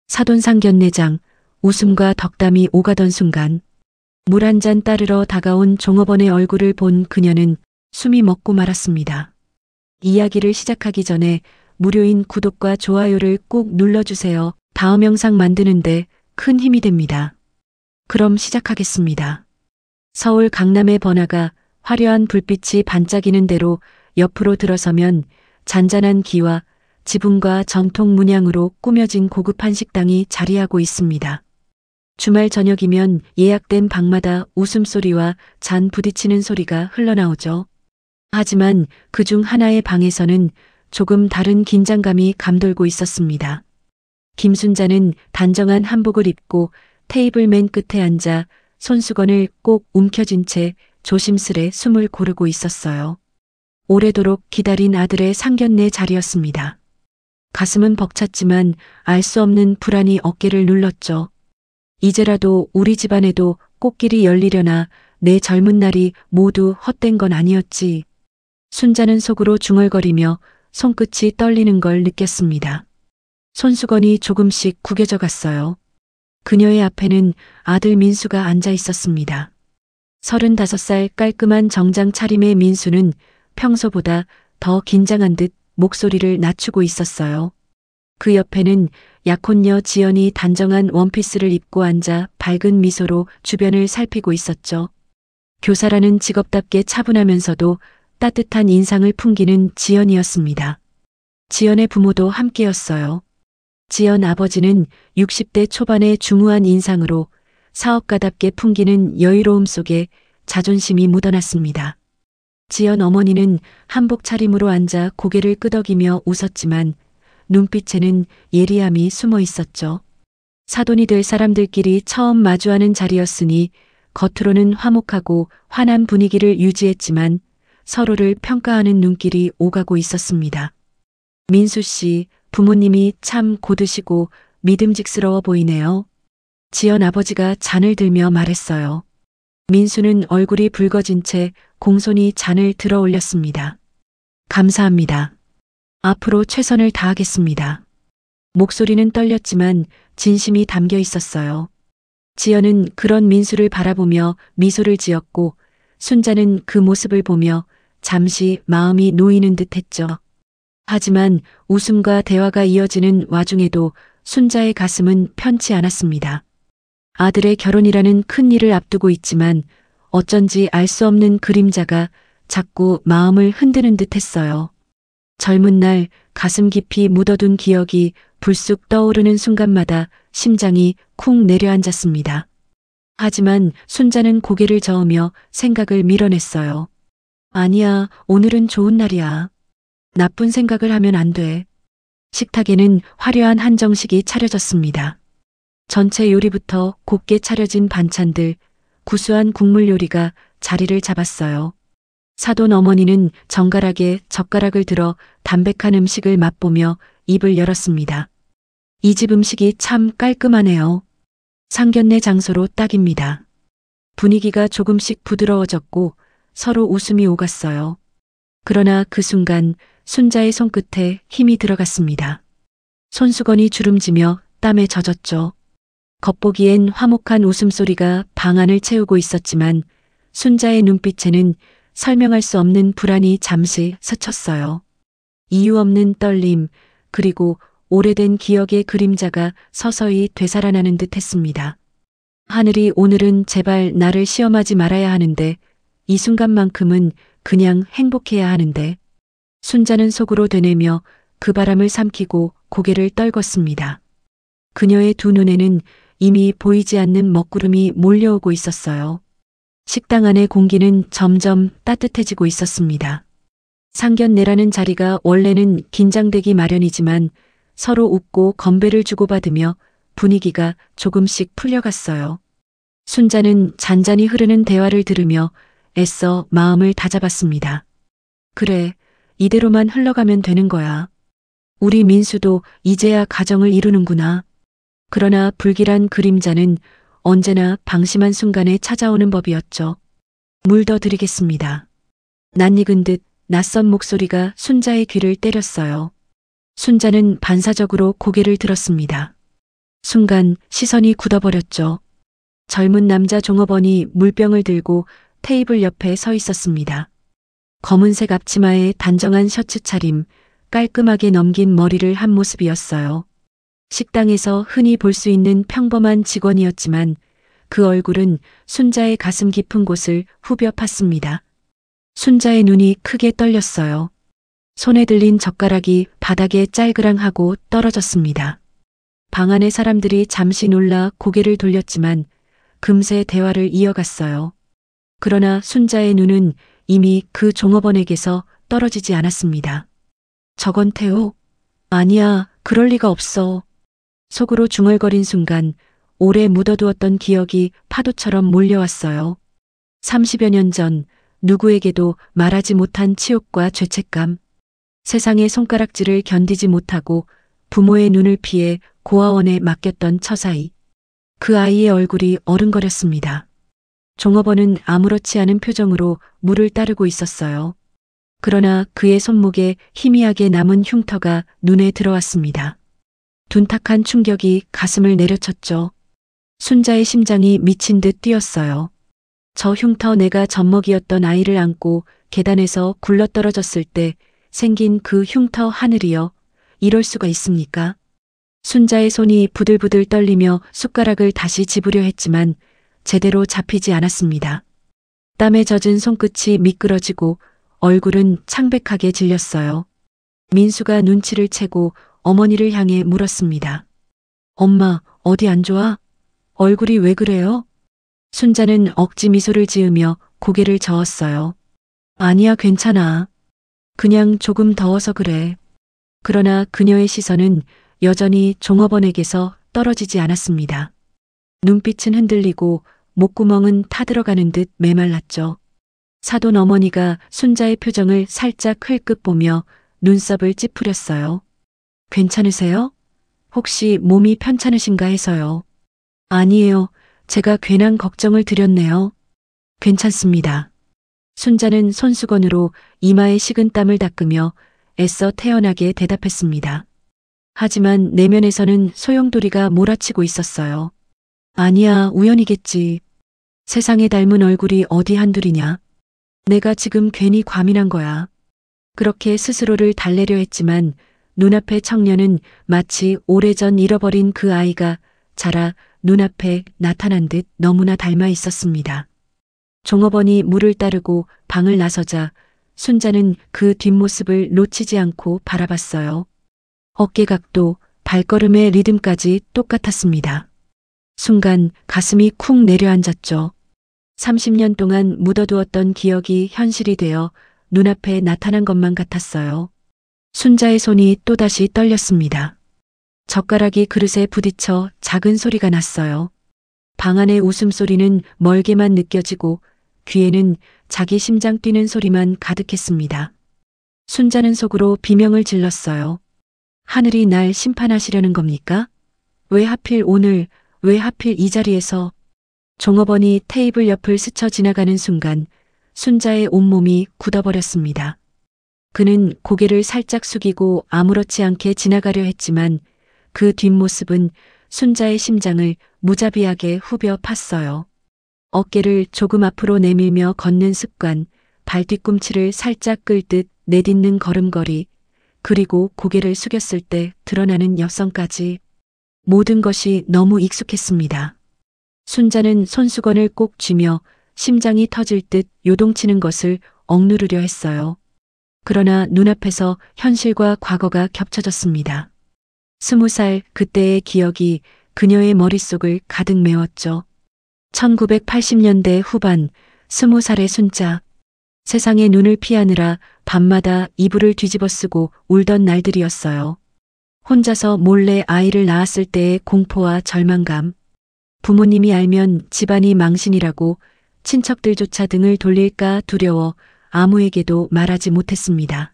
사돈 상견례장, 웃음과 덕담이 오가던 순간 물 한 잔 따르러 다가온 종업원의 얼굴을 본 그녀는 숨이 멎고 말았습니다. 이야기를 시작하기 전에 무료인 구독과 좋아요를 꼭 눌러주세요. 다음 영상 만드는데 큰 힘이 됩니다. 그럼 시작하겠습니다. 서울 강남의 번화가 화려한 불빛이 반짝이는 대로 옆으로 들어서면 잔잔한 기와 지붕과 전통 문양으로 꾸며진 고급 한식당이 자리하고 있습니다. 주말 저녁이면 예약된 방마다 웃음소리와 잔 부딪히는 소리가 흘러나오죠. 하지만 그중 하나의 방에서는 조금 다른 긴장감이 감돌고 있었습니다. 김순자는 단정한 한복을 입고 테이블 맨 끝에 앉아 손수건을 꼭 움켜쥔 채 조심스레 숨을 고르고 있었어요. 오래도록 기다린 아들의 상견례 자리였습니다. 가슴은 벅찼지만 알 수 없는 불안이 어깨를 눌렀죠. 이제라도 우리 집안에도 꽃길이 열리려나 내 젊은 날이 모두 헛된 건 아니었지. 순자는 속으로 중얼거리며 손끝이 떨리는 걸 느꼈습니다. 손수건이 조금씩 구겨져 갔어요. 그녀의 앞에는 아들 민수가 앉아 있었습니다. 35살 깔끔한 정장 차림의 민수는 평소보다 더 긴장한 듯 목소리를 낮추고 있었어요. 그 옆에는 약혼녀 지연이 단정한 원피스를 입고 앉아 밝은 미소로 주변을 살피고 있었죠. 교사라는 직업답게 차분하면서도 따뜻한 인상을 풍기는 지연이었습니다. 지연의 부모도 함께였어요. 지연 아버지는 60대 초반의 중후한 인상으로 사업가답게 풍기는 여유로움 속에 자존심이 묻어났습니다. 지연 어머니는 한복 차림으로 앉아 고개를 끄덕이며 웃었지만 눈빛에는 예리함이 숨어 있었죠. 사돈이 될 사람들끼리 처음 마주하는 자리였으니 겉으로는 화목하고 환한 분위기를 유지했지만 서로를 평가하는 눈길이 오가고 있었습니다. 민수 씨, 부모님이 참 고드시고 믿음직스러워 보이네요. 지연 아버지가 잔을 들며 말했어요. 민수는 얼굴이 붉어진 채 공손히 잔을 들어 올렸습니다. 감사합니다. 앞으로 최선을 다하겠습니다. 목소리는 떨렸지만 진심이 담겨 있었어요. 지연은 그런 민수를 바라보며 미소를 지었고 순자는 그 모습을 보며 잠시 마음이 놓이는 듯 했죠. 하지만 웃음과 대화가 이어지는 와중에도 순자의 가슴은 편치 않았습니다. 아들의 결혼이라는 큰 일을 앞두고 있지만 어쩐지 알 수 없는 그림자가 자꾸 마음을 흔드는 듯 했어요. 젊은 날 가슴 깊이 묻어둔 기억이 불쑥 떠오르는 순간마다 심장이 쿵 내려앉았습니다. 하지만 순자는 고개를 저으며 생각을 밀어냈어요. 아니야, 오늘은 좋은 날이야. 나쁜 생각을 하면 안 돼. 식탁에는 화려한 한정식이 차려졌습니다. 전체 요리부터 곱게 차려진 반찬들, 구수한 국물 요리가 자리를 잡았어요. 사돈 어머니는 정갈하게 젓가락을 들어 담백한 음식을 맛보며 입을 열었습니다. 이 집 음식이 참 깔끔하네요. 상견례 장소로 딱입니다. 분위기가 조금씩 부드러워졌고 서로 웃음이 오갔어요. 그러나 그 순간 순자의 손끝에 힘이 들어갔습니다. 손수건이 주름지며 땀에 젖었죠. 겉보기엔 화목한 웃음소리가 방 안을 채우고 있었지만 순자의 눈빛에는 설명할 수 없는 불안이 잠시 스쳤어요. 이유 없는 떨림, 그리고 오래된 기억의 그림자가 서서히 되살아나는 듯 했습니다. 하늘이 오늘은 제발 나를 시험하지 말아야 하는데 이 순간만큼은 그냥 행복해야 하는데 순자는 속으로 되뇌며 그 바람을 삼키고 고개를 떨궜습니다. 그녀의 두 눈에는 이미 보이지 않는 먹구름이 몰려오고 있었어요. 식당 안의 공기는 점점 따뜻해지고 있었습니다. 상견례라는 자리가 원래는 긴장되기 마련이지만 서로 웃고 건배를 주고받으며 분위기가 조금씩 풀려갔어요. 순자는 잔잔히 흐르는 대화를 들으며 애써 마음을 다잡았습니다. 그래, 이대로만 흘러가면 되는 거야. 우리 민수도 이제야 가정을 이루는구나. 그러나 불길한 그림자는 언제나 방심한 순간에 찾아오는 법이었죠. 물 더 드리겠습니다. 낯익은 듯 낯선 목소리가 순자의 귀를 때렸어요. 순자는 반사적으로 고개를 들었습니다. 순간 시선이 굳어버렸죠. 젊은 남자 종업원이 물병을 들고 테이블 옆에 서 있었습니다. 검은색 앞치마에 단정한 셔츠 차림, 깔끔하게 넘긴 머리를 한 모습이었어요. 식당에서 흔히 볼 수 있는 평범한 직원이었지만 그 얼굴은 순자의 가슴 깊은 곳을 후벼 팠습니다. 순자의 눈이 크게 떨렸어요. 손에 들린 젓가락이 바닥에 짤그랑하고 떨어졌습니다. 방 안의 사람들이 잠시 놀라 고개를 돌렸지만 금세 대화를 이어갔어요. 그러나 순자의 눈은 이미 그 종업원에게서 떨어지지 않았습니다. 저건 태호? 아니야, 그럴 리가 없어. 속으로 중얼거린 순간 오래 묻어두었던 기억이 파도처럼 몰려왔어요. 30여 년 전 누구에게도 말하지 못한 치욕과 죄책감. 세상의 손가락질을 견디지 못하고 부모의 눈을 피해 고아원에 맡겼던 처사이. 그 아이의 얼굴이 어른거렸습니다. 종업원은 아무렇지 않은 표정으로 물을 따르고 있었어요. 그러나 그의 손목에 희미하게 남은 흉터가 눈에 들어왔습니다. 둔탁한 충격이 가슴을 내려쳤죠. 순자의 심장이 미친 듯 뛰었어요. 저 흉터 내가 젖먹이었던 아이를 안고 계단에서 굴러떨어졌을 때 생긴 그 흉터 하늘이여, 이럴 수가 있습니까? 순자의 손이 부들부들 떨리며 숟가락을 다시 집으려 했지만 제대로 잡히지 않았습니다. 땀에 젖은 손끝이 미끄러지고 얼굴은 창백하게 질렸어요. 민수가 눈치를 채고 어머니를 향해 물었습니다. 엄마, 어디 안 좋아? 얼굴이 왜 그래요? 순자는 억지 미소를 지으며 고개를 저었어요. 아니야, 괜찮아. 그냥 조금 더워서 그래. 그러나 그녀의 시선은 여전히 종업원에게서 떨어지지 않았습니다. 눈빛은 흔들리고 목구멍은 타들어가는 듯 메말랐죠. 사돈 어머니가 순자의 표정을 살짝 흘끗 보며 눈썹을 찌푸렸어요. 괜찮으세요? 혹시 몸이 편찮으신가 해서요. 아니에요. 제가 괜한 걱정을 드렸네요. 괜찮습니다. 순자는 손수건으로 이마에 식은 땀을 닦으며 애써 태연하게 대답했습니다. 하지만 내면에서는 소용돌이가 몰아치고 있었어요. 아니야, 우연이겠지. 세상에 닮은 얼굴이 어디 한둘이냐. 내가 지금 괜히 과민한 거야. 그렇게 스스로를 달래려 했지만 눈앞의 청년은 마치 오래전 잃어버린 그 아이가 자라 눈앞에 나타난 듯 너무나 닮아 있었습니다. 종업원이 물을 따르고 방을 나서자 순자는 그 뒷모습을 놓치지 않고 바라봤어요. 어깨각도, 발걸음의 리듬까지 똑같았습니다. 순간 가슴이 쿵 내려앉았죠. 30년 동안 묻어두었던 기억이 현실이 되어 눈앞에 나타난 것만 같았어요. 순자의 손이 또다시 떨렸습니다. 젓가락이 그릇에 부딪혀 작은 소리가 났어요. 방 안의 웃음소리는 멀게만 느껴지고 귀에는 자기 심장 뛰는 소리만 가득했습니다. 순자는 속으로 비명을 질렀어요. 하늘이 날 심판하시려는 겁니까? 왜 하필 오늘, 왜 하필 이 자리에서? 종업원이 테이블 옆을 스쳐 지나가는 순간 순자의 온몸이 굳어버렸습니다. 그는 고개를 살짝 숙이고 아무렇지 않게 지나가려 했지만 그 뒷모습은 순자의 심장을 무자비하게 후벼 팠어요. 어깨를 조금 앞으로 내밀며 걷는 습관, 발 뒤꿈치를 살짝 끌 듯 내딛는 걸음걸이, 그리고 고개를 숙였을 때 드러나는 여성까지 모든 것이 너무 익숙했습니다. 순자는 손수건을 꼭 쥐며 심장이 터질 듯 요동치는 것을 억누르려 했어요. 그러나 눈앞에서 현실과 과거가 겹쳐졌습니다. 20살 그때의 기억이 그녀의 머릿속을 가득 메웠죠. 1980년대 후반 20살의 순자. 세상의 눈을 피하느라 밤마다 이불을 뒤집어 쓰고 울던 날들이었어요. 혼자서 몰래 아이를 낳았을 때의 공포와 절망감. 부모님이 알면 집안이 망신이라고 친척들조차 등을 돌릴까 두려워 아무에게도 말하지 못했습니다.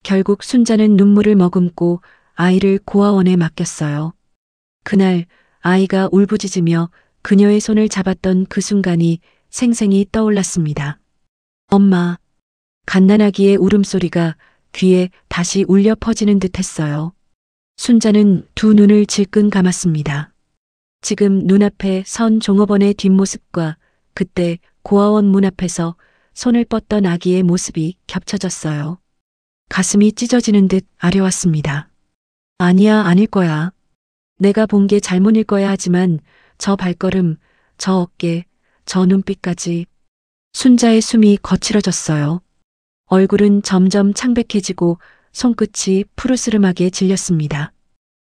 결국 순자는 눈물을 머금고 아이를 고아원에 맡겼어요. 그날 아이가 울부짖으며 그녀의 손을 잡았던 그 순간이 생생히 떠올랐습니다. 엄마. 갓난아기의 울음소리가 귀에 다시 울려 퍼지는 듯 했어요. 순자는 두 눈을 질끈 감았습니다. 지금 눈앞에 선 종업원의 뒷모습과 그때 고아원 문 앞에서 손을 뻗던 아기의 모습이 겹쳐졌어요. 가슴이 찢어지는 듯 아려왔습니다. 아니야, 아닐 거야. 내가 본 게 잘못일 거야 하지만 저 발걸음, 저 어깨, 저 눈빛까지. 순자의 숨이 거칠어졌어요. 얼굴은 점점 창백해지고 손끝이 푸르스름하게 질렸습니다.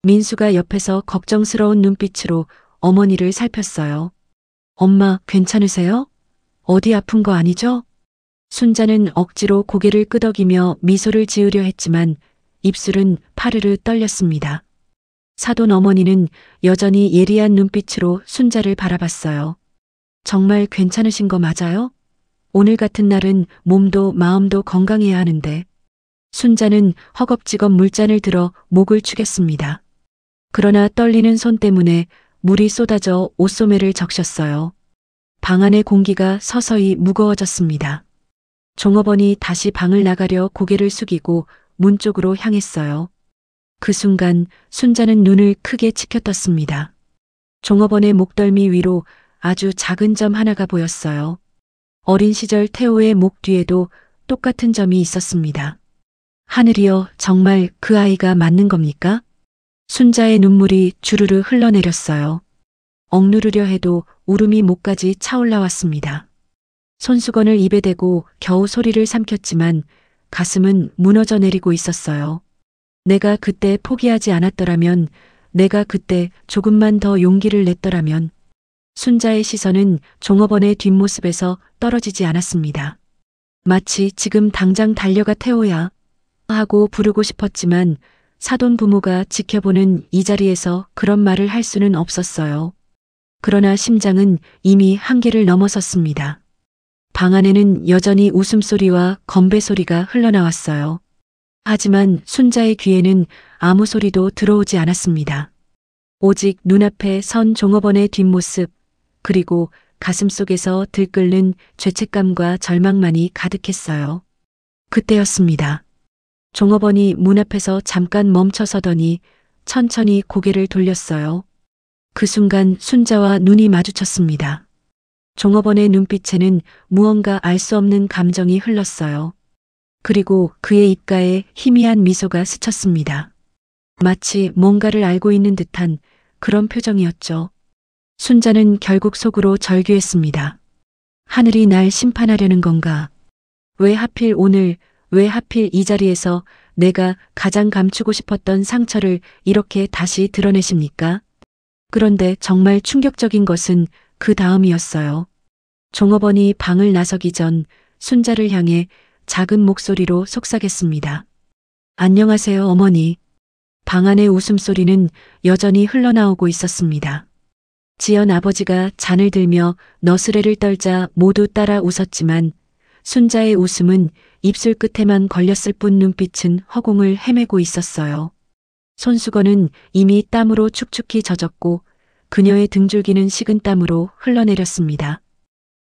민수가 옆에서 걱정스러운 눈빛으로 어머니를 살폈어요. 엄마, 괜찮으세요? 어디 아픈 거 아니죠? 순자는 억지로 고개를 끄덕이며 미소를 지으려 했지만 입술은 파르르 떨렸습니다. 사돈 어머니는 여전히 예리한 눈빛으로 순자를 바라봤어요. 정말 괜찮으신 거 맞아요? 오늘 같은 날은 몸도 마음도 건강해야 하는데. 순자는 허겁지겁 물잔을 들어 목을 축였습니다. 그러나 떨리는 손 때문에 물이 쏟아져 옷소매를 적셨어요. 방 안의 공기가 서서히 무거워졌습니다. 종업원이 다시 방을 나가려 고개를 숙이고 문 쪽으로 향했어요. 그 순간 순자는 눈을 크게 치켜떴습니다. 종업원의 목덜미 위로 아주 작은 점 하나가 보였어요. 어린 시절 태호의 목 뒤에도 똑같은 점이 있었습니다. 하늘이여, 정말 그 아이가 맞는 겁니까? 순자의 눈물이 주르르 흘러내렸어요. 억누르려 해도 울음이 목까지 차올라왔습니다. 손수건을 입에 대고 겨우 소리를 삼켰지만 가슴은 무너져 내리고 있었어요. 내가 그때 포기하지 않았더라면, 내가 그때 조금만 더 용기를 냈더라면. 순자의 시선은 종업원의 뒷모습에서 떨어지지 않았습니다. 마치 지금 당장 달려가 태호야 하고 부르고 싶었지만 사돈 부모가 지켜보는 이 자리에서 그런 말을 할 수는 없었어요. 그러나 심장은 이미 한계를 넘어섰습니다. 방 안에는 여전히 웃음소리와 건배 소리가 흘러나왔어요. 하지만 순자의 귀에는 아무 소리도 들어오지 않았습니다. 오직 눈앞에 선 종업원의 뒷모습, 그리고 가슴속에서 들끓는 죄책감과 절망만이 가득했어요. 그때였습니다. 종업원이 문 앞에서 잠깐 멈춰서더니 천천히 고개를 돌렸어요. 그 순간 순자와 눈이 마주쳤습니다. 종업원의 눈빛에는 무언가 알 수 없는 감정이 흘렀어요. 그리고 그의 입가에 희미한 미소가 스쳤습니다. 마치 뭔가를 알고 있는 듯한 그런 표정이었죠. 순자는 결국 속으로 절규했습니다. 하늘이 날 심판하려는 건가? 왜 하필 오늘, 왜 하필 이 자리에서 내가 가장 감추고 싶었던 상처를 이렇게 다시 드러내십니까? 그런데 정말 충격적인 것은 그 다음이었어요. 종업원이 방을 나서기 전 순자를 향해 작은 목소리로 속삭였습니다. 안녕하세요, 어머니. 방 안의 웃음소리는 여전히 흘러나오고 있었습니다. 지연 아버지가 잔을 들며 너스레를 떨자 모두 따라 웃었지만 순자의 웃음은 입술 끝에만 걸렸을 뿐 눈빛은 허공을 헤매고 있었어요. 손수건은 이미 땀으로 축축히 젖었고 그녀의 등줄기는 식은땀으로 흘러내렸습니다.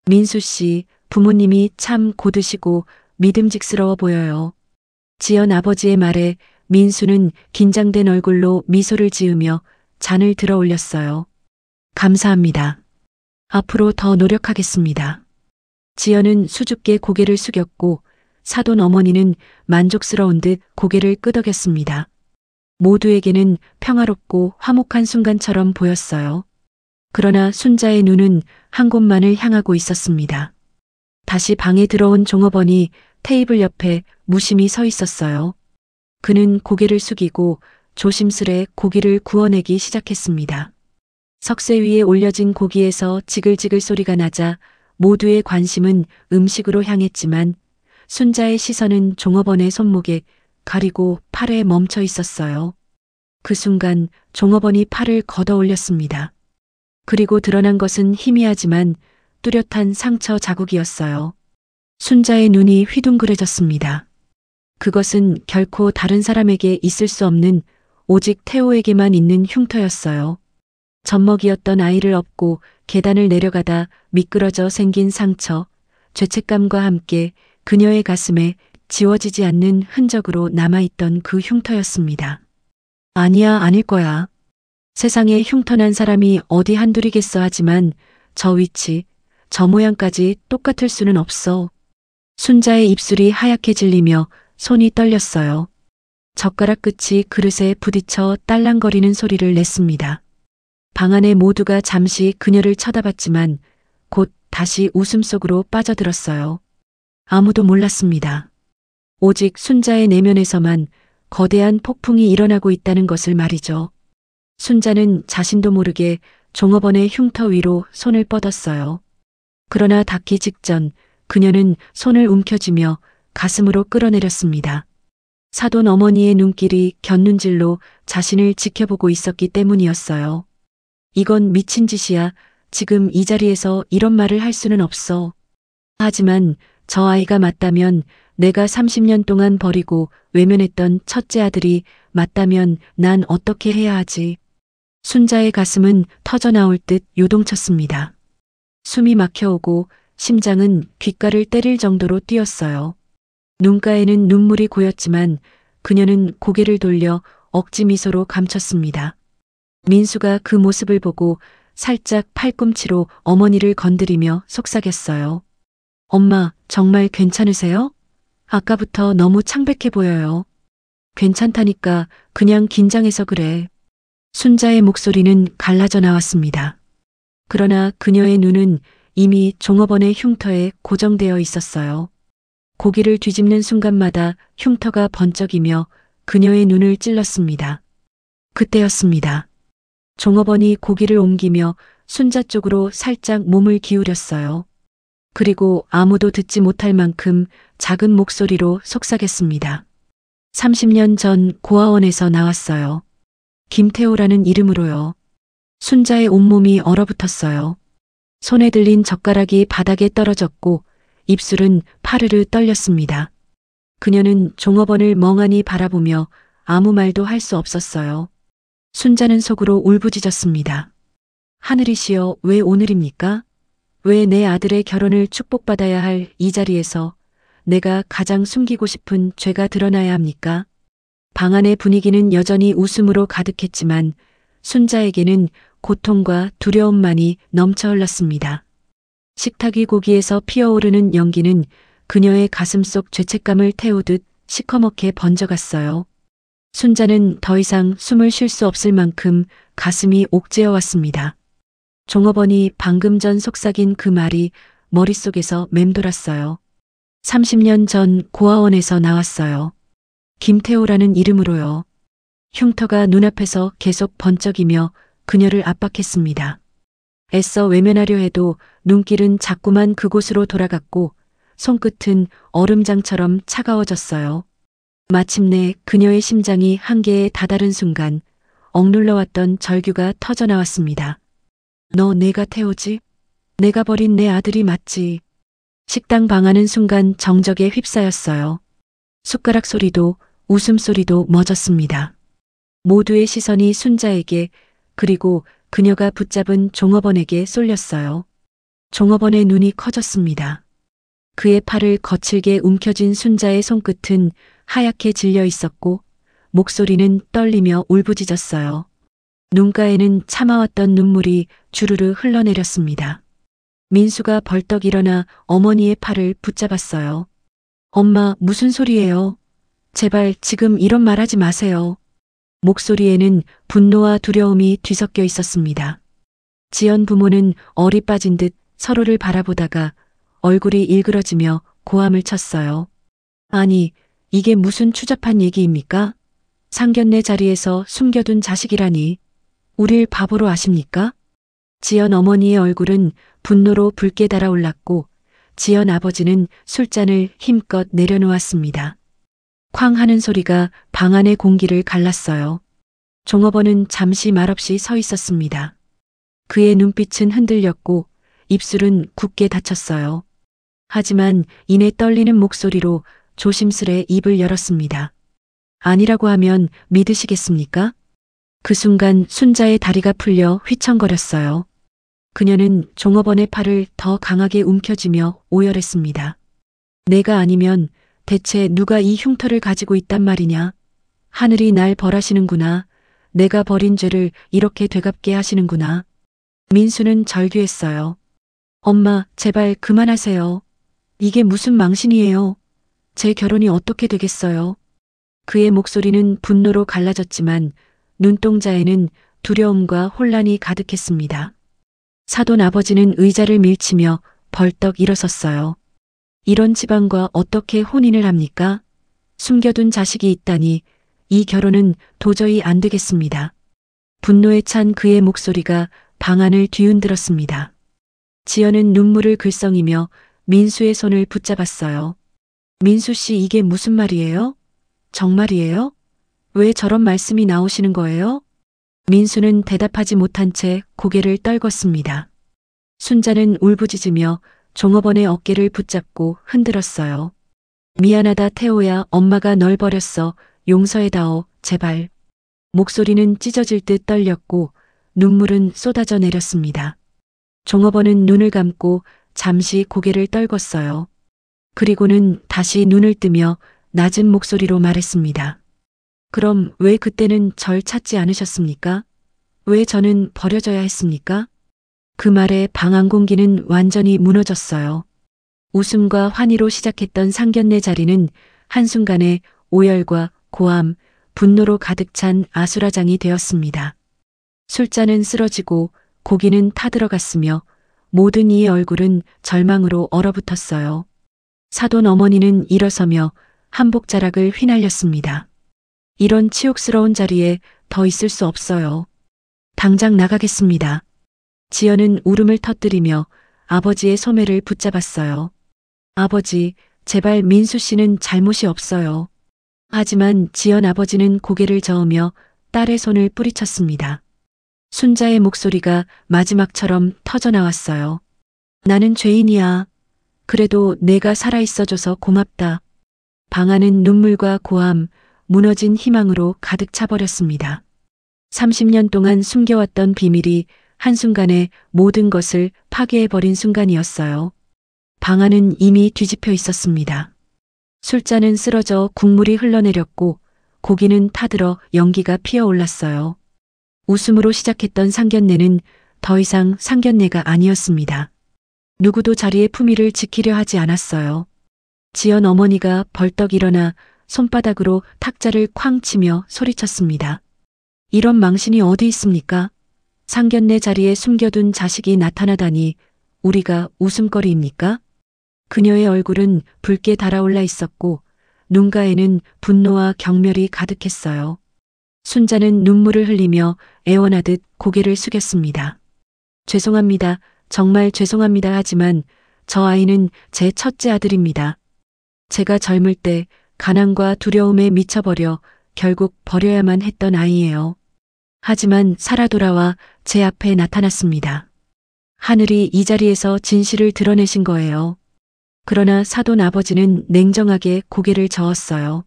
민수 씨, 부모님이 참 고드시고 믿음직스러워 보여요. 지연 아버지의 말에 민수는 긴장된 얼굴로 미소를 지으며 잔을 들어 올렸어요. 감사합니다. 앞으로 더 노력하겠습니다. 지연은 수줍게 고개를 숙였고 사돈 어머니는 만족스러운 듯 고개를 끄덕였습니다. 모두에게는 평화롭고 화목한 순간처럼 보였어요. 그러나 순자의 눈은 한 곳만을 향하고 있었습니다. 다시 방에 들어온 종업원이 테이블 옆에 무심히 서 있었어요. 그는 고개를 숙이고 조심스레 고기를 구워내기 시작했습니다. 석쇠 위에 올려진 고기에서 지글지글 소리가 나자 모두의 관심은 음식으로 향했지만 순자의 시선은 종업원의 손목에 가리고 팔에 멈춰 있었어요. 그 순간 종업원이 팔을 걷어 올렸습니다. 그리고 드러난 것은 희미하지만 뚜렷한 상처 자국이었어요. 순자의 눈이 휘둥그레졌습니다. 그것은 결코 다른 사람에게 있을 수 없는 오직 태호에게만 있는 흉터였어요. 젖먹이었던 아이를 업고 계단을 내려가다 미끄러져 생긴 상처, 죄책감과 함께 그녀의 가슴에 지워지지 않는 흔적으로 남아있던 그 흉터였습니다. 아니야, 아닐 거야. 세상에 흉터난 사람이 어디 한둘이겠어 하지만 저 위치, 저 모양까지 똑같을 수는 없어. 순자의 입술이 하얗게 질리며 손이 떨렸어요. 젓가락 끝이 그릇에 부딪혀 딸랑거리는 소리를 냈습니다. 방 안에 모두가 잠시 그녀를 쳐다봤지만 곧 다시 웃음 속으로 빠져들었어요. 아무도 몰랐습니다. 오직 순자의 내면에서만 거대한 폭풍이 일어나고 있다는 것을 말이죠. 순자는 자신도 모르게 종업원의 흉터 위로 손을 뻗었어요. 그러나 닿기 직전 그녀는 손을 움켜쥐며 가슴으로 끌어내렸습니다. 사돈 어머니의 눈길이 곁눈질로 자신을 지켜보고 있었기 때문이었어요. 이건 미친 짓이야. 지금 이 자리에서 이런 말을 할 수는 없어. 하지만 저 아이가 맞다면, 내가 30년 동안 버리고 외면했던 첫째 아들이 맞다면 난 어떻게 해야 하지? 순자의 가슴은 터져나올 듯 요동쳤습니다. 숨이 막혀오고 심장은 귓가를 때릴 정도로 뛰었어요. 눈가에는 눈물이 고였지만 그녀는 고개를 돌려 억지 미소로 감췄습니다. 민수가 그 모습을 보고 살짝 팔꿈치로 어머니를 건드리며 속삭였어요. 엄마, 정말 괜찮으세요? 아까부터 너무 창백해 보여요. 괜찮다니까, 그냥 긴장해서 그래. 순자의 목소리는 갈라져 나왔습니다. 그러나 그녀의 눈은 이미 종업원의 흉터에 고정되어 있었어요. 고기를 뒤집는 순간마다 흉터가 번쩍이며 그녀의 눈을 찔렀습니다. 그때였습니다. 종업원이 고기를 옮기며 순자 쪽으로 살짝 몸을 기울였어요. 그리고 아무도 듣지 못할 만큼 작은 목소리로 속삭였습니다. 30년 전 고아원에서 나왔어요. 김태호라는 이름으로요. 순자의 온몸이 얼어붙었어요. 손에 들린 젓가락이 바닥에 떨어졌고 입술은 파르르 떨렸습니다. 그녀는 종업원을 멍하니 바라보며 아무 말도 할 수 없었어요. 순자는 속으로 울부짖었습니다. 하늘이시여, 왜 오늘입니까? 왜 내 아들의 결혼을 축복받아야 할 이 자리에서 내가 가장 숨기고 싶은 죄가 드러나야 합니까? 방 안의 분위기는 여전히 웃음으로 가득했지만 순자에게는 고통과 두려움만이 넘쳐 흘렀습니다. 식탁 위 고기에서 피어오르는 연기는 그녀의 가슴 속 죄책감을 태우듯 시커멓게 번져갔어요. 순자는 더 이상 숨을 쉴 수 없을 만큼 가슴이 옥죄어 왔습니다. 종업원이 방금 전 속삭인 그 말이 머릿속에서 맴돌았어요. 30년 전 고아원에서 나왔어요. 김태호라는 이름으로요. 흉터가 눈앞에서 계속 번쩍이며 그녀를 압박했습니다. 애써 외면하려 해도 눈길은 자꾸만 그곳으로 돌아갔고 손끝은 얼음장처럼 차가워졌어요. 마침내 그녀의 심장이 한계에 다다른 순간 억눌러왔던 절규가 터져나왔습니다. 너 내가 태우지? 내가 버린 내 아들이 맞지? 식당 방안은 순간 정적에 휩싸였어요. 숟가락 소리도 웃음소리도 멎었습니다. 모두의 시선이 순자에게, 그리고 그녀가 붙잡은 종업원에게 쏠렸어요. 종업원의 눈이 커졌습니다. 그의 팔을 거칠게 움켜쥔 순자의 손끝은 하얗게 질려 있었고 목소리는 떨리며 울부짖었어요. 눈가에는 참아왔던 눈물이 주르르 흘러내렸습니다. 민수가 벌떡 일어나 어머니의 팔을 붙잡았어요. 엄마, 무슨 소리예요? 제발 지금 이런 말 하지 마세요. 목소리에는 분노와 두려움이 뒤섞여 있었습니다. 지연 부모는 얼이 빠진 듯 서로를 바라보다가 얼굴이 일그러지며 고함을 쳤어요. 아니, 이게 무슨 추잡한 얘기입니까? 상견례 자리에서 숨겨둔 자식이라니. 우릴 바보로 아십니까? 지연 어머니의 얼굴은 분노로 붉게 달아올랐고 지연 아버지는 술잔을 힘껏 내려놓았습니다. 쾅 하는 소리가 방 안의 공기를 갈랐어요. 종업원은 잠시 말없이 서 있었습니다. 그의 눈빛은 흔들렸고 입술은 굳게 닫혔어요. 하지만 이내 떨리는 목소리로 조심스레 입을 열었습니다. 아니라고 하면 믿으시겠습니까? 그 순간 순자의 다리가 풀려 휘청거렸어요. 그녀는 종업원의 팔을 더 강하게 움켜쥐며 오열했습니다. 내가 아니면 대체 누가 이 흉터를 가지고 있단 말이냐? 하늘이 날 벌하시는구나. 내가 벌인 죄를 이렇게 되갚게 하시는구나. 민수는 절규했어요. 엄마, 제발 그만하세요. 이게 무슨 망신이에요. 제 결혼이 어떻게 되겠어요. 그의 목소리는 분노로 갈라졌지만 눈동자에는 두려움과 혼란이 가득했습니다. 사돈 아버지는 의자를 밀치며 벌떡 일어섰어요. 이런 집안과 어떻게 혼인을 합니까? 숨겨둔 자식이 있다니 이 결혼은 도저히 안 되겠습니다. 분노에 찬 그의 목소리가 방안을 뒤흔들었습니다. 지연은 눈물을 글썽이며 민수의 손을 붙잡았어요. 민수 씨, 이게 무슨 말이에요? 정말이에요? 왜 저런 말씀이 나오시는 거예요? 민수는 대답하지 못한 채 고개를 떨궜습니다. 순자는 울부짖으며 종업원의 어깨를 붙잡고 흔들었어요. 미안하다 태호야, 엄마가 널 버렸어. 용서해다오, 제발. 목소리는 찢어질 듯 떨렸고 눈물은 쏟아져 내렸습니다. 종업원은 눈을 감고 잠시 고개를 떨궜어요. 그리고는 다시 눈을 뜨며 낮은 목소리로 말했습니다. 그럼 왜 그때는 절 찾지 않으셨습니까? 왜 저는 버려져야 했습니까? 그 말에 방 안 공기는 완전히 무너졌어요. 웃음과 환희로 시작했던 상견례 자리는 한순간에 오열과 고함, 분노로 가득 찬 아수라장이 되었습니다. 술잔은 쓰러지고 고기는 타들어갔으며 모든 이의 얼굴은 절망으로 얼어붙었어요. 사돈 어머니는 일어서며 한복자락을 휘날렸습니다. 이런 치욕스러운 자리에 더 있을 수 없어요. 당장 나가겠습니다. 지연은 울음을 터뜨리며 아버지의 소매를 붙잡았어요. 아버지, 제발 민수 씨는 잘못이 없어요. 하지만 지연 아버지는 고개를 저으며 딸의 손을 뿌리쳤습니다. 순자의 목소리가 마지막처럼 터져나왔어요. 나는 죄인이야. 그래도 내가 살아있어줘서 고맙다. 방 안은 눈물과 고함, 무너진 희망으로 가득 차버렸습니다. 30년 동안 숨겨왔던 비밀이 한순간에 모든 것을 파괴해버린 순간이었어요. 방 안은 이미 뒤집혀 있었습니다. 술잔은 쓰러져 국물이 흘러내렸고 고기는 타들어 연기가 피어올랐어요. 웃음으로 시작했던 상견례는 더 이상 상견례가 아니었습니다. 누구도 자리의 품위를 지키려 하지 않았어요. 지연 어머니가 벌떡 일어나 손바닥으로 탁자를 쾅 치며 소리쳤습니다. 이런 망신이 어디 있습니까? 상견례 자리에 숨겨둔 자식이 나타나다니 우리가 웃음거리입니까? 그녀의 얼굴은 붉게 달아올라 있었고 눈가에는 분노와 경멸이 가득했어요. 순자는 눈물을 흘리며 애원하듯 고개를 숙였습니다. 죄송합니다. 정말 죄송합니다. 하지만 저 아이는 제 첫째 아들입니다. 제가 젊을 때 가난과 두려움에 미쳐버려 결국 버려야만 했던 아이예요. 하지만 살아 돌아와 제 앞에 나타났습니다. 하늘이 이 자리에서 진실을 드러내신 거예요. 그러나 사돈 아버지는 냉정하게 고개를 저었어요.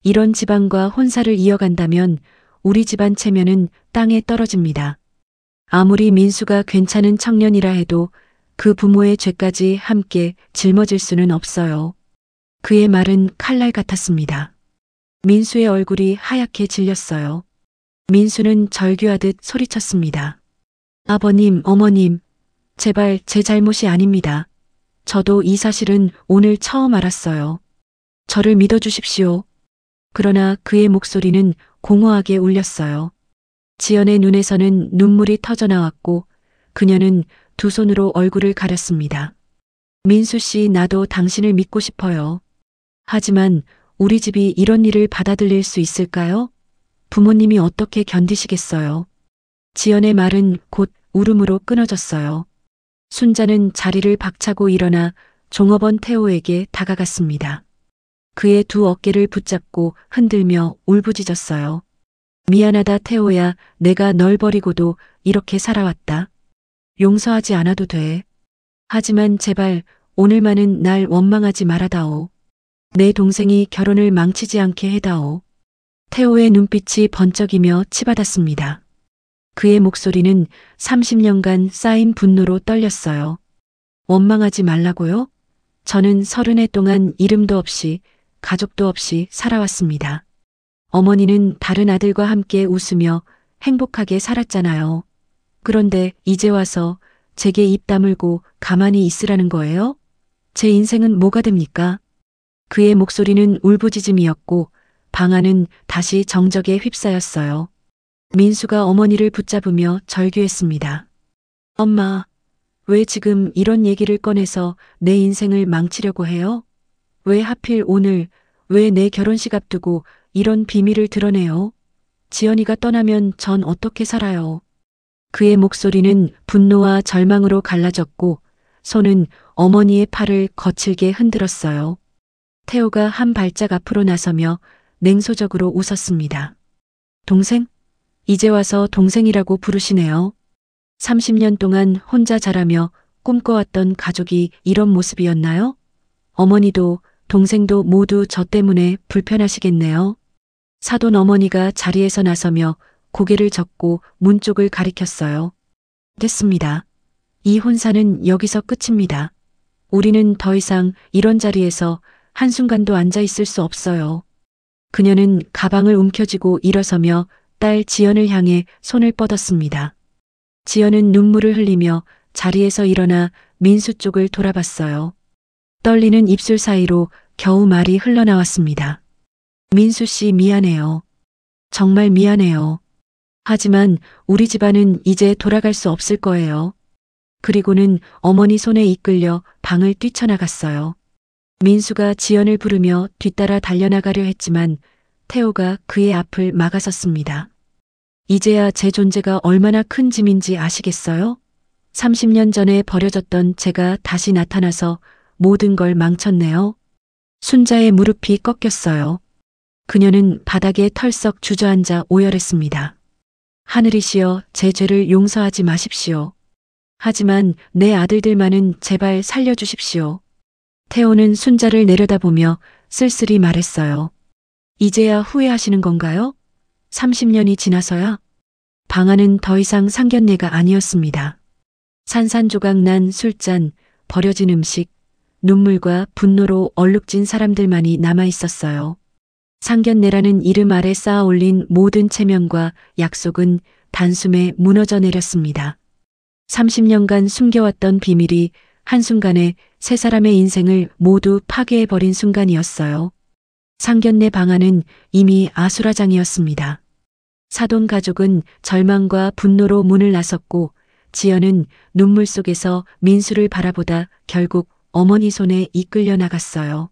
이런 집안과 혼사를 이어간다면 우리 집안 체면은 땅에 떨어집니다. 아무리 민수가 괜찮은 청년이라 해도 그 부모의 죄까지 함께 짊어질 수는 없어요. 그의 말은 칼날 같았습니다. 민수의 얼굴이 하얗게 질렸어요. 민수는 절규하듯 소리쳤습니다. 아버님, 어머님, 제발 제 잘못이 아닙니다. 저도 이 사실은 오늘 처음 알았어요. 저를 믿어주십시오. 그러나 그의 목소리는 공허하게 울렸어요. 지연의 눈에서는 눈물이 터져나왔고 그녀는 두 손으로 얼굴을 가렸습니다. 민수 씨, 나도 당신을 믿고 싶어요. 하지만 우리 집이 이런 일을 받아들일 수 있을까요? 부모님이 어떻게 견디시겠어요? 지연의 말은 곧 울음으로 끊어졌어요. 순자는 자리를 박차고 일어나 종업원 태호에게 다가갔습니다. 그의 두 어깨를 붙잡고 흔들며 울부짖었어요. 미안하다 태호야, 내가 널 버리고도 이렇게 살아왔다. 용서하지 않아도 돼. 하지만 제발 오늘만은 날 원망하지 말아다오. 내 동생이 결혼을 망치지 않게 해다오. 태호의 눈빛이 번쩍이며 치받았습니다. 그의 목소리는 30년간 쌓인 분노로 떨렸어요. 원망하지 말라고요? 저는 30해 동안 이름도 없이 가족도 없이 살아왔습니다. 어머니는 다른 아들과 함께 웃으며 행복하게 살았잖아요. 그런데 이제 와서 제게 입 다물고 가만히 있으라는 거예요? 제 인생은 뭐가 됩니까? 그의 목소리는 울부짖음이었고 방 안은 다시 정적에 휩싸였어요. 민수가 어머니를 붙잡으며 절규했습니다. 엄마, 왜 지금 이런 얘기를 꺼내서 내 인생을 망치려고 해요? 왜 하필 오늘, 왜 내 결혼식 앞두고 이런 비밀을 드러내요? 지연이가 떠나면 전 어떻게 살아요? 그의 목소리는 분노와 절망으로 갈라졌고 손은 어머니의 팔을 거칠게 흔들었어요. 태호가 한 발짝 앞으로 나서며 냉소적으로 웃었습니다. 동생? 이제 와서 동생이라고 부르시네요. 30년 동안 혼자 자라며 꿈꿔왔던 가족이 이런 모습이었나요? 어머니도 동생도 모두 저 때문에 불편하시겠네요. 사돈 어머니가 자리에서 나서며 고개를 젓고 문 쪽을 가리켰어요. 됐습니다. 이 혼사는 여기서 끝입니다. 우리는 더 이상 이런 자리에서 한순간도 앉아 있을 수 없어요. 그녀는 가방을 움켜쥐고 일어서며 딸 지연을 향해 손을 뻗었습니다. 지연은 눈물을 흘리며 자리에서 일어나 민수 쪽을 돌아봤어요. 떨리는 입술 사이로 겨우 말이 흘러나왔습니다. 민수 씨 미안해요. 정말 미안해요. 하지만 우리 집안은 이제 돌아갈 수 없을 거예요. 그리고는 어머니 손에 이끌려 방을 뛰쳐나갔어요. 민수가 지연을 부르며 뒤따라 달려나가려 했지만 태호가 그의 앞을 막아섰습니다. 이제야 제 존재가 얼마나 큰 짐인지 아시겠어요? 30년 전에 버려졌던 제가 다시 나타나서 모든 걸 망쳤네요. 순자의 무릎이 꺾였어요. 그녀는 바닥에 털썩 주저앉아 오열했습니다. 하늘이시여 제 죄를 용서하지 마십시오. 하지만 내 아들들만은 제발 살려주십시오. 태호는 순자를 내려다보며 쓸쓸히 말했어요. 이제야 후회하시는 건가요? 30년이 지나서야? 방 안은 더 이상 상견례가 아니었습니다. 산산조각 난 술잔, 버려진 음식, 눈물과 분노로 얼룩진 사람들만이 남아 있었어요. 상견례라는 이름 아래 쌓아 올린 모든 체면과 약속은 단숨에 무너져 내렸습니다. 30년간 숨겨왔던 비밀이 한순간에 세 사람의 인생을 모두 파괴해버린 순간이었어요. 상견례 방안은 이미 아수라장이었습니다. 사돈 가족은 절망과 분노로 문을 나섰고 지연은 눈물 속에서 민수를 바라보다 결국 어머니 손에 이끌려 나갔어요.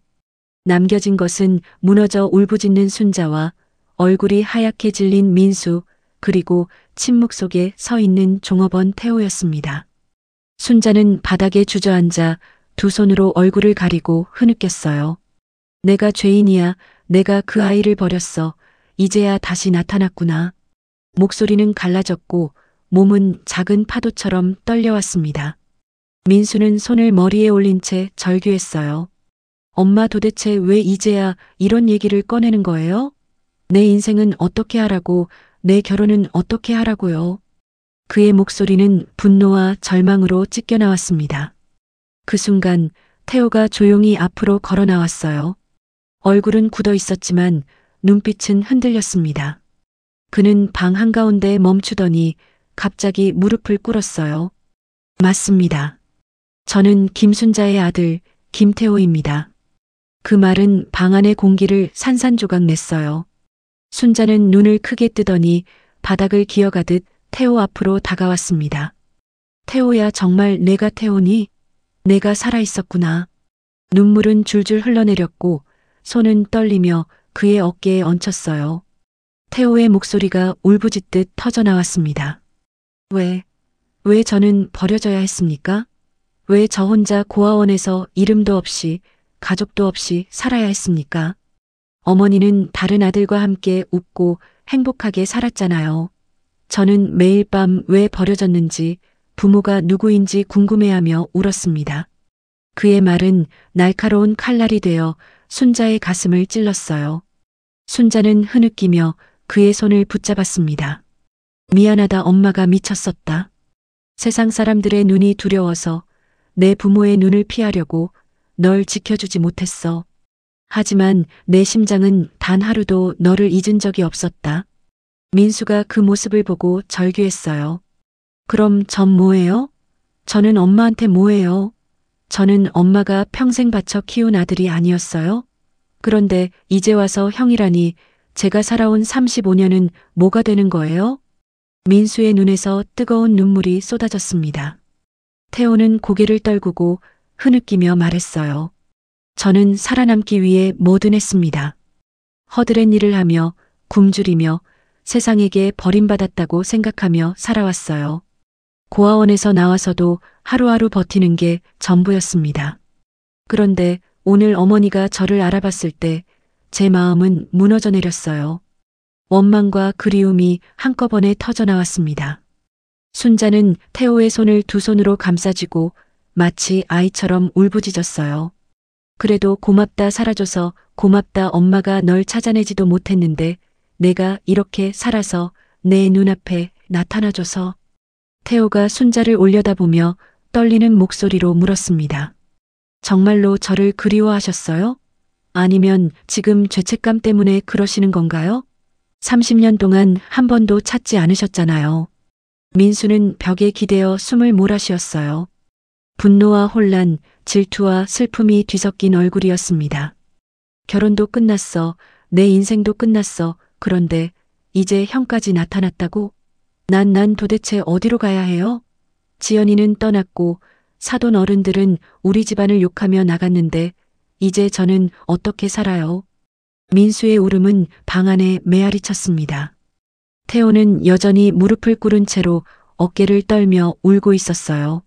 남겨진 것은 무너져 울부짖는 순자와 얼굴이 하얗게 질린 민수, 그리고 침묵 속에 서 있는 종업원 태호였습니다. 순자는 바닥에 주저앉아 두 손으로 얼굴을 가리고 흐느꼈어요. 내가 죄인이야. 내가 그 아이를 버렸어. 이제야 다시 나타났구나. 목소리는 갈라졌고 몸은 작은 파도처럼 떨려왔습니다. 민수는 손을 머리에 올린 채 절규했어요. 엄마 도대체 왜 이제야 이런 얘기를 꺼내는 거예요? 내 인생은 어떻게 하라고, 내 결혼은 어떻게 하라고요? 그의 목소리는 분노와 절망으로 찢겨 나왔습니다. 그 순간 태호가 조용히 앞으로 걸어 나왔어요. 얼굴은 굳어 있었지만 눈빛은 흔들렸습니다. 그는 방 한가운데 멈추더니 갑자기 무릎을 꿇었어요. 맞습니다. 저는 김순자의 아들 김태호입니다. 그 말은 방 안의 공기를 산산조각 냈어요. 순자는 눈을 크게 뜨더니 바닥을 기어가듯 태호 앞으로 다가왔습니다. 태호야, 정말 내가 태호니? 내가 살아있었구나. 눈물은 줄줄 흘러내렸고 손은 떨리며 그의 어깨에 얹혔어요. 태호의 목소리가 울부짖듯 터져나왔습니다. 왜 저는 버려져야 했습니까? 왜 저 혼자 고아원에서 이름도 없이 가족도 없이 살아야 했습니까? 어머니는 다른 아들과 함께 웃고 행복하게 살았잖아요. 저는 매일 밤 왜 버려졌는지, 부모가 누구인지 궁금해하며 울었습니다. 그의 말은 날카로운 칼날이 되어 순자의 가슴을 찔렀어요. 순자는 흐느끼며 그의 손을 붙잡았습니다. 미안하다, 엄마가 미쳤었다. 세상 사람들의 눈이 두려워서 내 부모의 눈을 피하려고 널 지켜주지 못했어. 하지만 내 심장은 단 하루도 너를 잊은 적이 없었다. 민수가 그 모습을 보고 절규했어요. 그럼 전 뭐예요? 저는 엄마한테 뭐예요? 저는 엄마가 평생 바쳐 키운 아들이 아니었어요? 그런데 이제 와서 형이라니 제가 살아온 35년은 뭐가 되는 거예요? 민수의 눈에서 뜨거운 눈물이 쏟아졌습니다. 태호는 고개를 떨구고 흐느끼며 말했어요. 저는 살아남기 위해 뭐든 했습니다. 허드렛 일을 하며 굶주리며 세상에게 버림받았다고 생각하며 살아왔어요. 고아원에서 나와서도 하루하루 버티는 게 전부였습니다. 그런데 오늘 어머니가 저를 알아봤을 때 제 마음은 무너져 내렸어요. 원망과 그리움이 한꺼번에 터져 나왔습니다. 순자는 태호의 손을 두 손으로 감싸쥐고 마치 아이처럼 울부짖었어요. 그래도 고맙다 살아줘서 고맙다 엄마가 널 찾아내지도 못했는데 내가 이렇게 살아서 내 눈앞에 나타나줘서. 태호가 순자를 올려다보며 떨리는 목소리로 물었습니다. 정말로 저를 그리워하셨어요? 아니면 지금 죄책감 때문에 그러시는 건가요? 30년 동안 한 번도 찾지 않으셨잖아요. 민수는 벽에 기대어 숨을 몰아쉬었어요. 분노와 혼란, 질투와 슬픔이 뒤섞인 얼굴이었습니다. 결혼도 끝났어. 내 인생도 끝났어. 그런데 이제 형까지 나타났다고? 난 도대체 어디로 가야 해요? 지연이는 떠났고 사돈 어른들은 우리 집안을 욕하며 나갔는데 이제 저는 어떻게 살아요? 민수의 울음은 방 안에 메아리 쳤습니다. 태호는 여전히 무릎을 꿇은 채로 어깨를 떨며 울고 있었어요.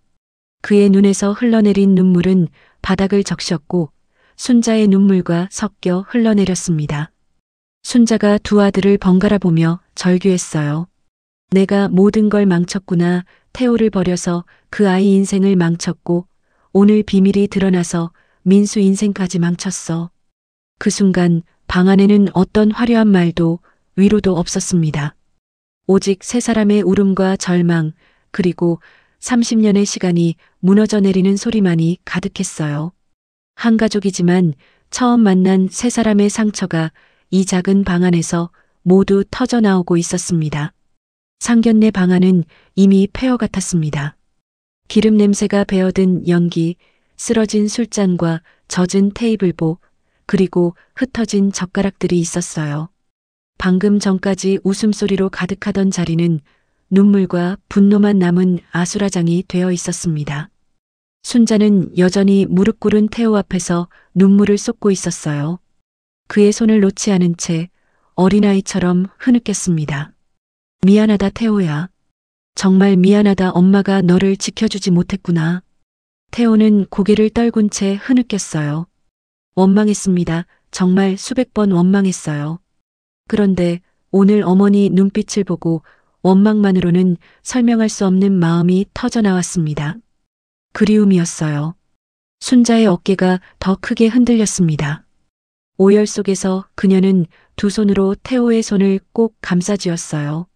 그의 눈에서 흘러내린 눈물은 바닥을 적셨고 순자의 눈물과 섞여 흘러내렸습니다. 순자가 두 아들을 번갈아 보며 절규했어요. 내가 모든 걸 망쳤구나. 태호를 버려서 그 아이 인생을 망쳤고 오늘 비밀이 드러나서 민수 인생까지 망쳤어. 그 순간 방 안에는 어떤 화려한 말도 위로도 없었습니다. 오직 세 사람의 울음과 절망 그리고 30년의 시간이 무너져 내리는 소리만이 가득했어요. 한 가족이지만 처음 만난 세 사람의 상처가 이 작은 방 안에서 모두 터져 나오고 있었습니다. 상견례 방 안은 이미 폐허 같았습니다. 기름 냄새가 배어든 연기, 쓰러진 술잔과 젖은 테이블보, 그리고 흩어진 젓가락들이 있었어요. 방금 전까지 웃음소리로 가득하던 자리는 눈물과 분노만 남은 아수라장이 되어 있었습니다. 순자는 여전히 무릎 꿇은 태호 앞에서 눈물을 쏟고 있었어요. 그의 손을 놓지 않은 채 어린아이처럼 흐느꼈습니다. 미안하다 태호야. 정말 미안하다 엄마가 너를 지켜주지 못했구나. 태호는 고개를 떨군 채 흐느꼈어요. 원망했습니다. 정말 수백 번 원망했어요. 그런데 오늘 어머니 눈빛을 보고 원망만으로는 설명할 수 없는 마음이 터져 나왔습니다. 그리움이었어요. 순자의 어깨가 더 크게 흔들렸습니다. 오열 속에서 그녀는 두 손으로 태호의 손을 꼭 감싸쥐었어요.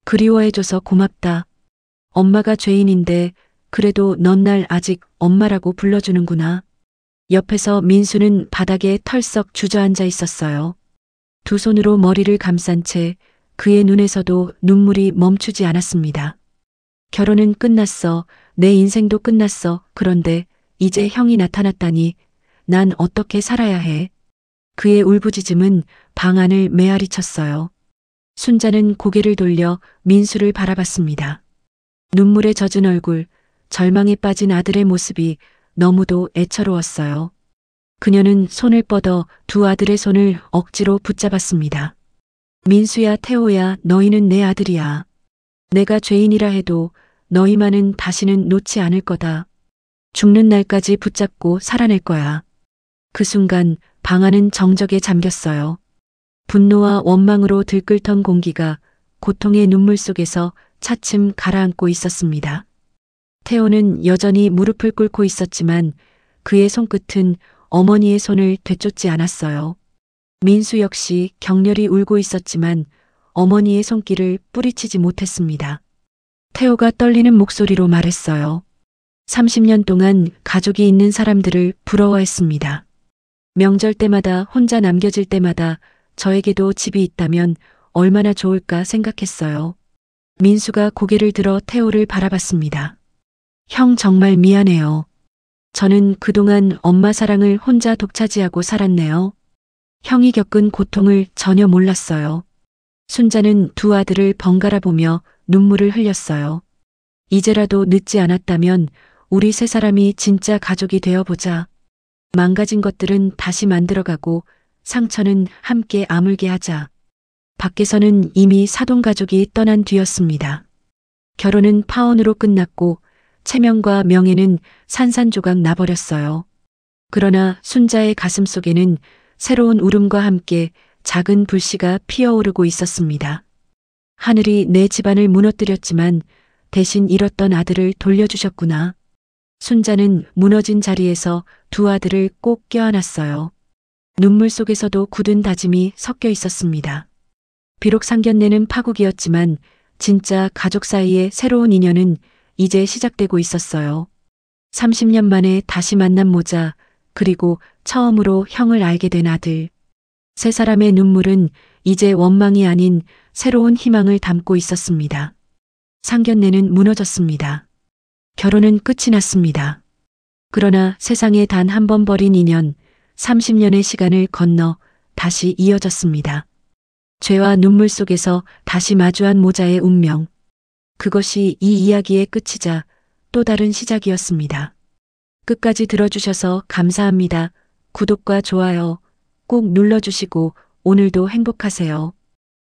그리워해줘서 고맙다. 엄마가 죄인인데 그래도 넌 날 아직 엄마라고 불러주는구나. 옆에서 민수는 바닥에 털썩 주저앉아 있었어요. 두 손으로 머리를 감싼 채 그의 눈에서도 눈물이 멈추지 않았습니다. 결혼은 끝났어. 내 인생도 끝났어. 그런데 이제 형이 나타났다니 난 어떻게 살아야 해. 그의 울부짖음은 방 안을 메아리 쳤어요. 순자는 고개를 돌려 민수를 바라봤습니다. 눈물에 젖은 얼굴, 절망에 빠진 아들의 모습이 너무도 애처로웠어요. 그녀는 손을 뻗어 두 아들의 손을 억지로 붙잡았습니다. 민수야 태호야 너희는 내 아들이야. 내가 죄인이라 해도 너희만은 다시는 놓지 않을 거다. 죽는 날까지 붙잡고 살아낼 거야. 그 순간 방 안은 정적에 잠겼어요. 분노와 원망으로 들끓던 공기가 고통의 눈물 속에서 차츰 가라앉고 있었습니다. 태호는 여전히 무릎을 꿇고 있었지만 그의 손끝은 어머니의 손을 되쫓지 않았어요. 민수 역시 격렬히 울고 있었지만 어머니의 손길을 뿌리치지 못했습니다. 태호가 떨리는 목소리로 말했어요. 30년 동안 가족이 있는 사람들을 부러워했습니다. 명절 때마다 혼자 남겨질 때마다 저에게도 집이 있다면 얼마나 좋을까 생각했어요. 민수가 고개를 들어 태호를 바라봤습니다. 형 정말 미안해요. 저는 그동안 엄마 사랑을 혼자 독차지하고 살았네요. 형이 겪은 고통을 전혀 몰랐어요. 순자는 두 아들을 번갈아 보며 눈물을 흘렸어요. 이제라도 늦지 않았다면 우리 세 사람이 진짜 가족이 되어보자. 망가진 것들은 다시 만들어가고 상처는 함께 아물게 하자. 밖에서는 이미 사돈가족이 떠난 뒤였습니다. 결혼은 파혼으로 끝났고 체면과 명예는 산산조각 나버렸어요. 그러나 순자의 가슴 속에는 새로운 울음과 함께 작은 불씨가 피어오르고 있었습니다. 하늘이 내 집안을 무너뜨렸지만 대신 잃었던 아들을 돌려주셨구나. 순자는 무너진 자리에서 두 아들을 꼭 껴안았어요. 눈물 속에서도 굳은 다짐이 섞여 있었습니다. 비록 상견례는 파국이었지만 진짜 가족 사이의 새로운 인연은 이제 시작되고 있었어요. 30년 만에 다시 만난 모자, 그리고 처음으로 형을 알게 된 아들. 세 사람의 눈물은 이제 원망이 아닌 새로운 희망을 담고 있었습니다. 상견례는 무너졌습니다. 결혼은 끝이 났습니다. 그러나 세상에 단 한 번 버린 인연, 30년의 시간을 건너 다시 이어졌습니다. 죄와 눈물 속에서 다시 마주한 모자의 운명. 그것이 이 이야기의 끝이자 또 다른 시작이었습니다. 끝까지 들어주셔서 감사합니다. 구독과 좋아요 꼭 눌러주시고 오늘도 행복하세요.